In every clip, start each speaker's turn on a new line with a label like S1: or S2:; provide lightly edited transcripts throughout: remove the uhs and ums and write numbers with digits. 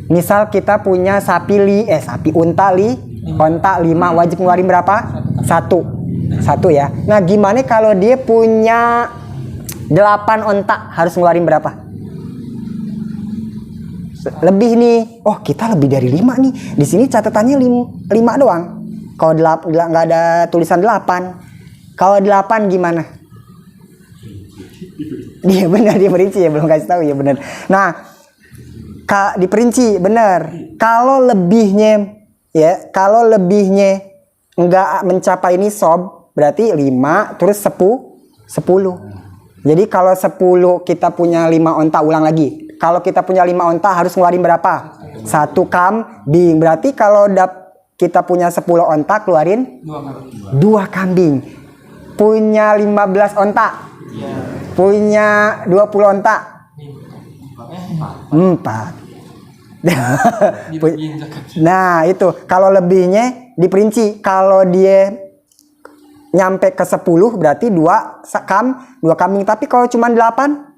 S1: Misal kita punya sapi unta 5, wajib ngeluarin berapa? Satu ya. Nah, gimana kalau dia punya 8 onta, harus ngeluarin berapa? Lebih nih. Oh, kita lebih dari 5 nih. Di sini catatannya 5 doang. Kalau nggak ada tulisan 8. Kalau 8 gimana? Dia benar, dia perinci ya, belum kasih tahu ya, benar. Nah, diperinci benar. Kalau lebihnya nggak mencapai nisab, berarti 5 terus 10. Jadi kalau 10 kita punya 5 onta, ulang lagi. Kalau kita punya 5 onta harus ngeluarin berapa? 1 kambing. Berarti kalau kita punya 10 onta, keluarin 2 kambing. Punya 15 onta. Punya 20 onta. 4. Nah, itu kalau lebihnya diperinci. Kalau dia nyampe ke 10 berarti 2 kambing. Tapi kalau cuma 8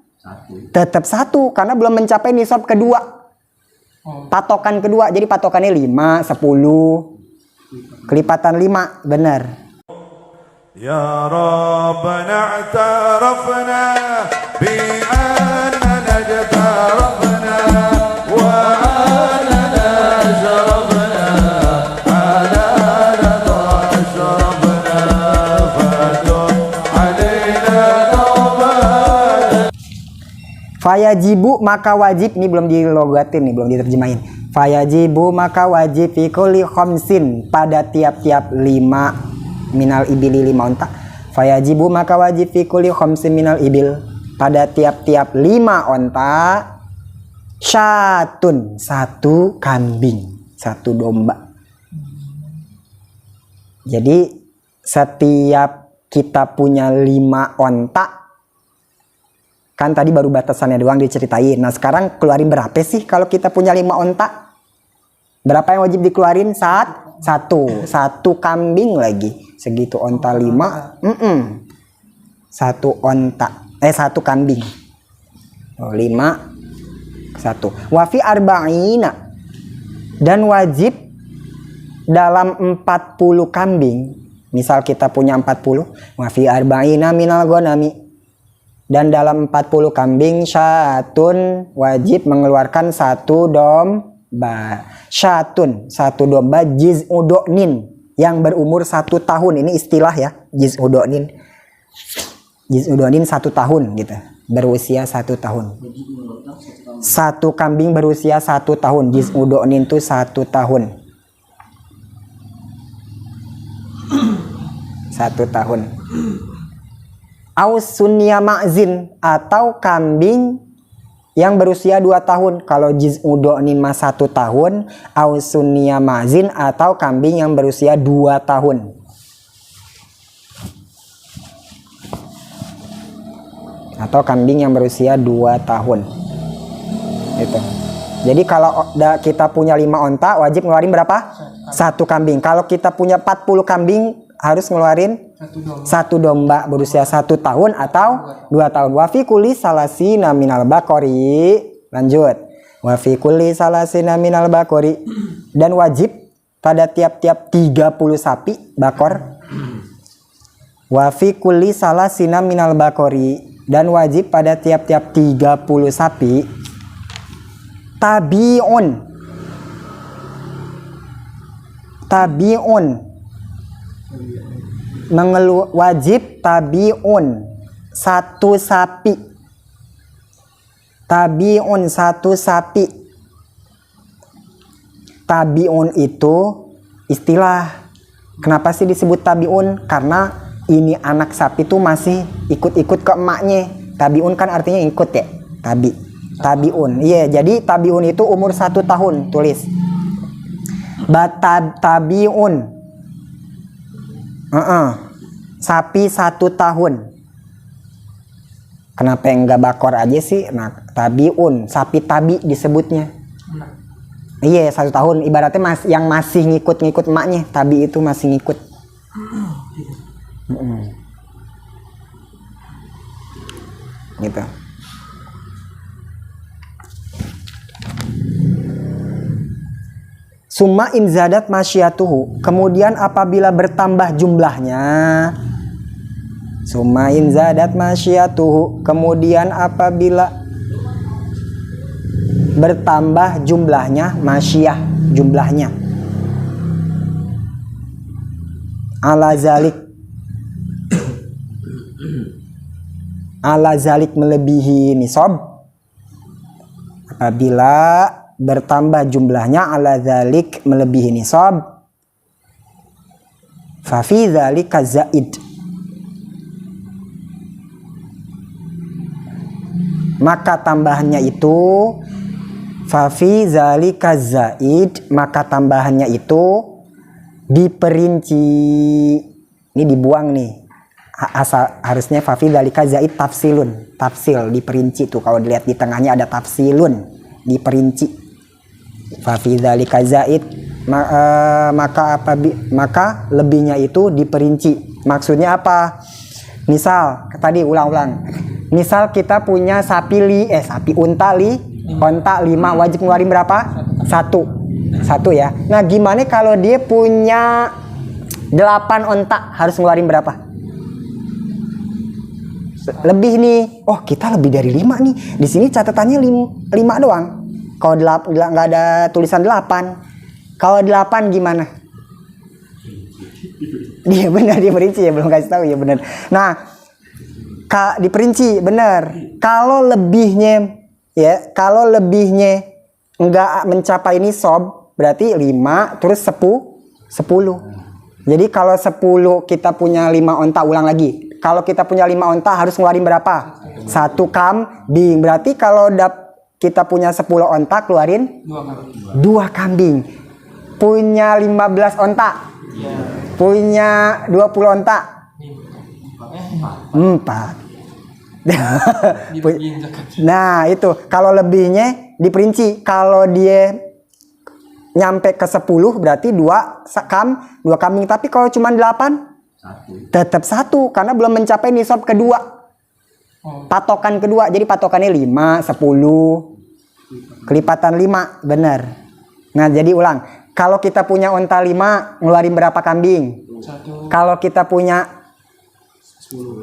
S1: tetap 1 karena belum mencapai nisab kedua. Patokan kedua. Jadi patokannya 5, 10. Kelipatan 5, benar.
S2: Ya Rabbana i'tarafna bi annana jatarafna wa annana jarabna ala rida ashrabna fadun alaina tawbana.
S1: Fayajibu maka wajib, ini belum dilogatin nih, belum diterjemahin. Fayajibu maka wajib fi kulli khamsin, pada tiap-tiap 5 minal ibili 5 onta. Fayajibu maka wajib fi kulli khamsin minal ibil, pada tiap-tiap 5 onta, syatun 1 kambing, 1 domba. Jadi setiap kita punya 5 onta, kan tadi baru batasannya doang diceritain. Nah, sekarang keluarin berapa sih kalau kita punya 5 onta? Berapa yang wajib dikeluarin? 1 kambing lagi. Segitu onta 5. 1 onta. 1 kambing. 5 1. Wafi arba'ina, dan wajib dalam 40 kambing. Misal kita punya 40. Wafi arba'ina minal ghanami, dan dalam 40 kambing, syatun wajib mengeluarkan 1 domba. Syatun 1 domba jiz'u do'nin, yang berumur 1 tahun. Ini istilah ya, jiz'u do'nin. Jiz'u do'nin 1 tahun gitu, berusia 1 tahun. 1 kambing berusia 1 tahun. Jiz'u do'nin itu 1 tahun. 1 tahun. Aus sunniya ma'zin, atau kambing yang berusia 2 tahun. Kalau jiz'u do'nin mah 1 tahun. Aus sunniya ma'zin, atau kambing yang berusia 2 tahun. Atau kambing yang berusia 2 tahun. Itu. Jadi kalau kita punya 5 onta, wajib ngeluarin berapa? 1 kambing. Kalau kita punya 40 kambing, harus ngeluarin 1 domba berusia 1 tahun atau 2 tahun. Wa fi kulli salasina minal baqari. Lanjut. Wa fi kulli salasina minal baqari, dan wajib pada tiap-tiap 30 sapi bakor. Wa fi kulli salasina minal baqari, dan wajib pada tiap-tiap 30 sapi. Tabi'un wajib tabi'un 1 sapi. Tabi'un 1 sapi. Tabi'un itu istilah. Kenapa sih disebut tabi'un? Karena ini anak sapi tuh masih ikut-ikut ke emaknya. Tabi'un kan artinya ikut ya. Tabi'un. Iya, jadi tabi'un itu umur 1 tahun, tulis. Tabi'un. Sapi 1 tahun. Kenapa enggak bakor aja sih? Nah, tabi'un, sapi tabi disebutnya. Iya, 1 tahun. Ibaratnya yang masih ngikut-ngikut emaknya. Tabi itu masih ngikut. Gitu. Summa in zadat masyatuhu, kemudian apabila bertambah jumlahnya. Summa in zadat masyatuhu, kemudian apabila bertambah jumlahnya, masyiyah jumlahnya. Ala zalik, ala zalik melebihi nisab. Apabila bertambah jumlahnya ala zalik melebihi nisab, fa fi zalika zaid, maka tambahannya itu fa fi zalika zaid, maka tambahannya itu diperinci. Ini dibuang nih. Asal harusnya fa fi zalika zaid tafsilun, tafsil diperinci tuh. Kalau dilihat di tengahnya ada tafsilun, diperinci. Fa fi dzalika zaid, maka lebihnya itu diperinci. Maksudnya apa? Misal tadi ulang-ulang. Misal kita punya unta 5, wajib ngeluarin berapa? Satu ya. Nah, gimana kalau dia punya 8 onta, harus ngeluarin berapa? Lebih nih. Oh, kita lebih dari 5 nih. Di sini catatannya 5 doang. Kalau nggak ada tulisan 8. Kalau 8 gimana? Dia benar, dia perinci ya, belum kasih tahu ya, benar. Nah, diperinci benar. Kalau lebihnya nggak mencapai nisab, berarti 5 terus 10. Jadi kalau 10 kita punya 5 onta, ulang lagi. Kalau kita punya 5 onta harus ngeluarin berapa? 1 kambing. Berarti kalau kita punya 10 onta, keluarin 2 kambing. Punya 15 onta, punya 20 onta, 4. Nah itu kalau lebihnya diperinci. Kalau dia nyampe ke 10 berarti 2 kambing. Tapi kalau cuma 8 tetap 1 karena belum mencapai nisab kedua. Patokan kedua. Jadi patokannya 5, 10. Kelipatan 5, benar. Nah, jadi ulang. Kalau kita punya onta 5, ngeluarin berapa kambing?
S3: 1.
S1: Kalau kita punya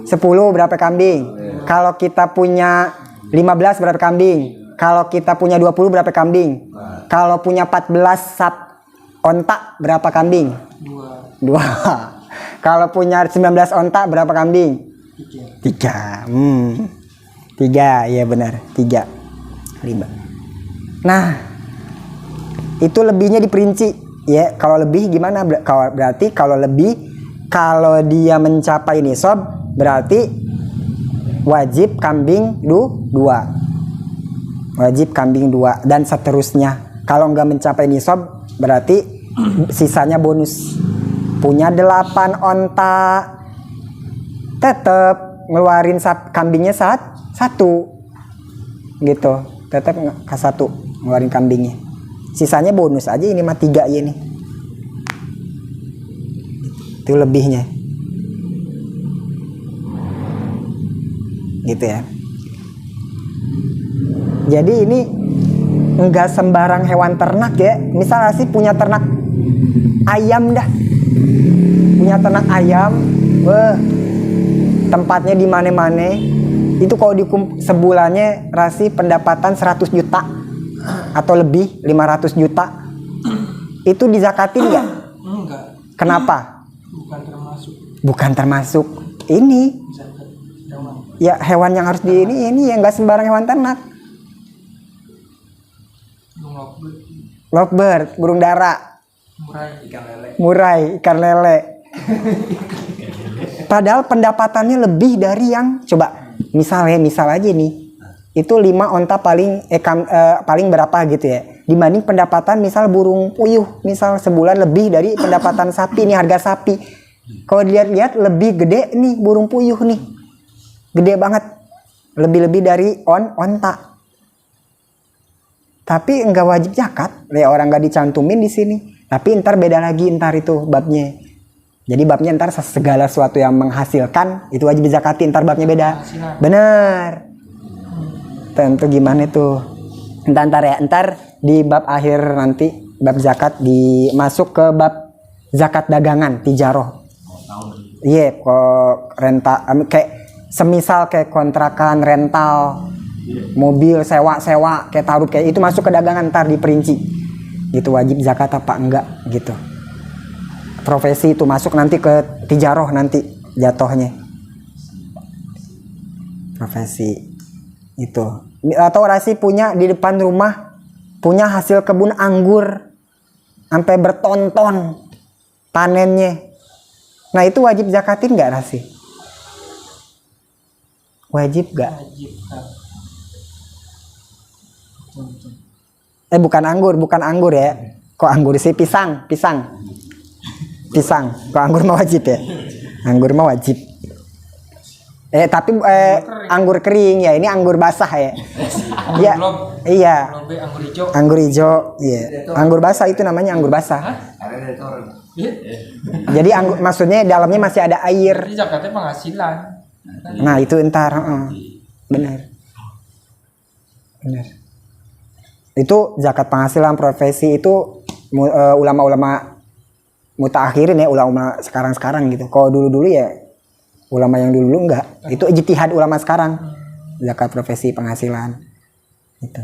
S1: 10 berapa kambing? Kalau kita punya 15 berapa kambing? Kalau kita punya 20 berapa kambing? Kalau punya 14 onta berapa kambing? 2. Kalau punya 19 onta berapa kambing? 3. 3, ya benar. 3. 5. Nah, itu lebihnya diperinci ya. Kalau lebih gimana? Berarti kalau dia mencapai nisab berarti wajib kambing 2. Wajib kambing 2 dan seterusnya. Kalau nggak mencapai nisab berarti sisanya bonus. Punya 8 onta, tetap ngeluarin kambingnya 1 gitu. Tetap ke 1 ngeluarin kambingnya. Sisanya bonus aja, ini mah 3 ya nih. Itu lebihnya. Gitu ya. Jadi ini enggak sembarang hewan ternak ya. Misalnya sih punya ternak ayam dah. Punya ternak ayam, tempatnya di mana-mana. Itu kalau sebulannya Rasi pendapatan 100 juta atau lebih, 500 juta. Itu dizakatin nggak?
S3: Enggak.
S1: Kenapa? Bukan termasuk. Ini ya hewan yang harus ini yang nggak sembarang hewan ternak. Lovebird, burung dara. Murai, ikan lele. Padahal pendapatannya lebih dari yang coba misal aja nih. Itu 5 onta paling berapa gitu ya. Dibanding pendapatan misal burung puyuh, misal sebulan lebih dari pendapatan sapi nih, harga sapi. Kalau dilihat-lihat lebih gede nih burung puyuh nih. Gede banget. Lebih-lebih dari onta. Tapi enggak wajib zakat. Ya orang enggak dicantumin di sini. Tapi ntar beda lagi itu babnya. Jadi babnya ntar segala sesuatu yang menghasilkan itu wajib dizakatin, ntar babnya beda. Bener. Tentu gimana tuh? Ntar di bab akhir nanti bab zakat masuk ke bab zakat dagangan tijaroh. Iya, kok rental kayak semisal kayak kontrakan rental mobil sewa kayak taruh kayak itu masuk ke dagangan, ntar diperinci gitu wajib zakat apa enggak gitu. Profesi itu masuk nanti ke tijaroh nanti jatuhnya profesi itu. Atau Rasi punya di depan rumah punya hasil kebun anggur sampai bertonton panennya, nah itu wajib zakatin nggak Rasi? Wajib nggak?
S3: Wajib, Kak.
S1: Bukan anggur ya. Kok anggur sih? Pisang. Kok anggur mah wajib ya? Anggur mah wajib. Tapi anggur kering ya. Ini anggur basah ya. Ya, iya. Anggur hijau. Iya. Anggur basah itu namanya anggur basah. Jadi maksudnya dalamnya masih ada air.
S3: Jadi zakatnya penghasilan.
S1: Nah itu entar. Benar. Itu zakat penghasilan profesi itu ulama-ulama mutaakhirin ya, ulama sekarang gitu. Kalau dulu ya ulama yang dulu enggak. Itu ijtihad ulama sekarang. Zakat profesi penghasilan. Gitu.